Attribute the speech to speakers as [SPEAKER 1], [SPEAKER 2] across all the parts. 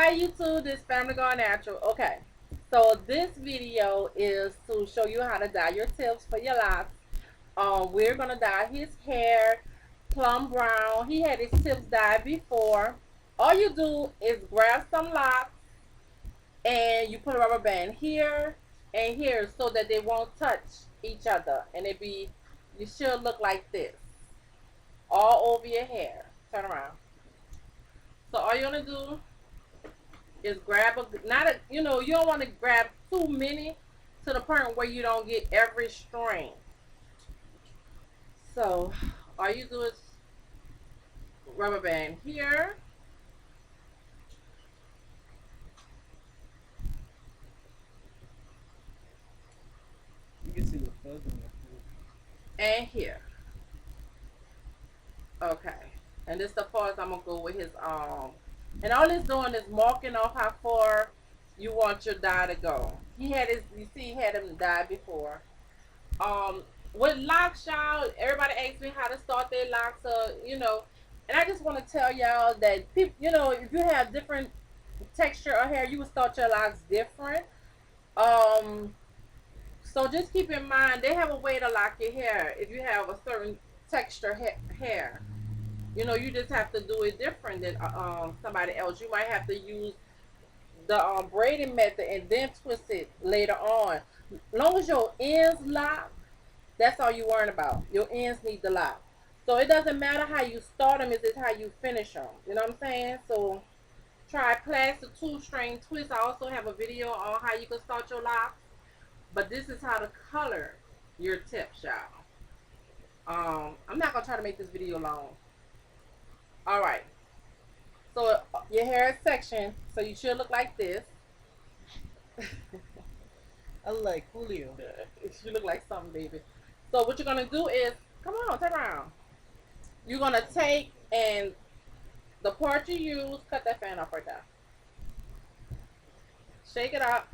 [SPEAKER 1] Hi YouTube, this Family Gone Natural. Okay, so this video is to show you how to dye your tips for your locks. We're gonna dye his hair plum brown. He had his tips dyed before. All you do is grab some locks and you put a rubber band here and here so that they won't touch each other, and you should look like this all over your hair. Turn around. So all you're gonna do is grab not a, you don't want to grab too many to the point where you don't get every string. So all you do is rubber band here
[SPEAKER 2] You can see the fuzz in there.
[SPEAKER 1] and here. Okay, and this is the far as I'm gonna go with his and all it's doing is marking off how far you want your dye to go. He had his, you see, he had him dye before. um with locks, y'all, everybody asks me how to start their locks, and I just want to tell y'all that people, if you have different texture of hair, you would start your locks different. um so just keep in mind they have a way to lock your hair. If you have a certain texture hair, you just have to do it different than somebody else. You might have to use the braiding method and then twist it later on. As long as your ends lock, that's all you worrying about. Your ends need to lock. So it doesn't matter how you start them, it's just how you finish them. You know what I'm saying? So try plastic 2-string twist. I also have a video on how you can start your locks. But this is how to color your tips, y'all. I'm not gonna try to make this video long. Alright. So your hair is sectioned, so you should look like this.
[SPEAKER 2] I like Julio.
[SPEAKER 1] It should look like something, baby. So what you're gonna do is, come on, turn around. You're gonna take and the part you use, cut that fan off right there. Shake it up,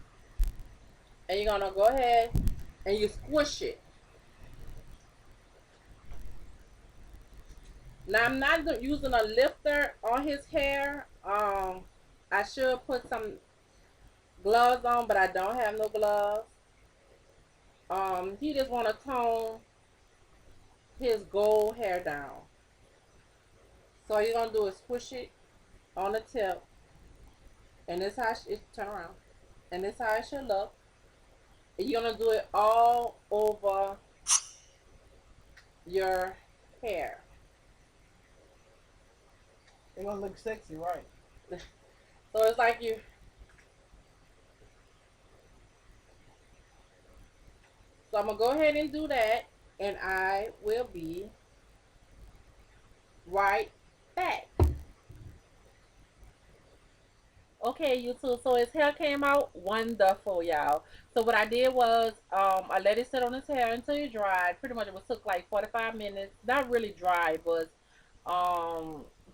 [SPEAKER 1] and you're gonna go ahead and you squish it. Now I'm not using a lifter on his hair. I should put some gloves on, but I don't have no gloves. He just want to tone his gold hair down. So all you're gonna do is squish it on the tip, and this how it turn around, and this how it should look. And you're gonna do it all over your hair.
[SPEAKER 2] They gonna look sexy, right?
[SPEAKER 1] So it's like you. So I'm gonna go ahead and do that, and I will be right back. Okay, YouTube. So his hair came out wonderful, y'all. So what I did was, I let it sit on his hair until it dried. Pretty much, it was took like 45 minutes. Not really dry, but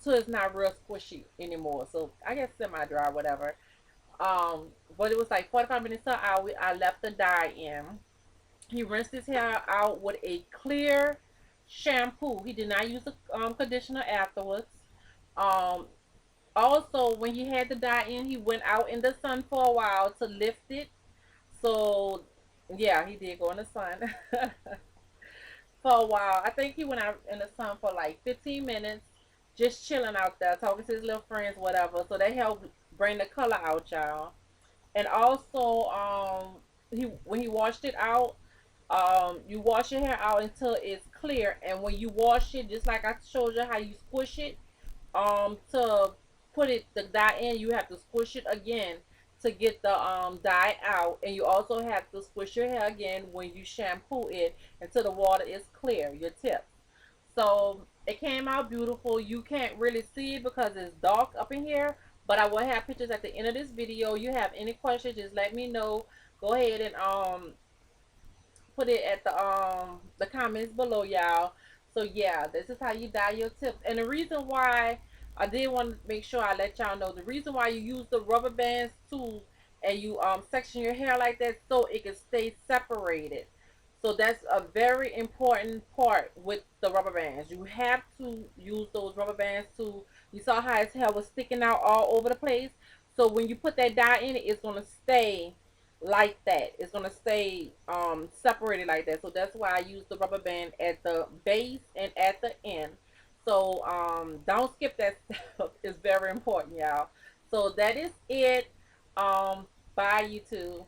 [SPEAKER 1] so it's not real squishy anymore. So I guess semi-dry, whatever. But it was like 45 minutes to an hour. I left the dye in. He rinsed his hair out with a clear shampoo. He did not use a conditioner afterwards. Um, Also, when he had the dye in, he went out in the sun for a while to lift it. So, yeah, he did go in the sun for a while. I think he went out in the sun for like 15 minutes, just chilling out there, talking to his little friends, whatever. So they helped bring the color out, y'all. And also, when he washed it out, you wash your hair out until it's clear. And when you wash it, just like I showed you how you squish it, to put the dye in, you have to squish it again to get the dye out, and you also have to squish your hair again when you shampoo it until the water is clear, your tips. So it came out beautiful. You can't really see it because it's dark up in here, but I will have pictures at the end of this video. You have any questions, just let me know. Go ahead and put it at the comments below, y'all. So yeah, this is how you dye your tips. And the reason why I did want to make sure I let y'all know, the reason why you use the rubber bands too, and you section your hair like that, so it can stay separated. So that's a very important part with the rubber bands. You have to use those rubber bands too. You saw how his hair was sticking out all over the place. So when you put that dye in it, it's gonna stay like that. It's gonna stay separated like that. So that's why I use the rubber band at the base and at the end. So don't skip that step. It's very important, y'all. So that is it. Bye, YouTube.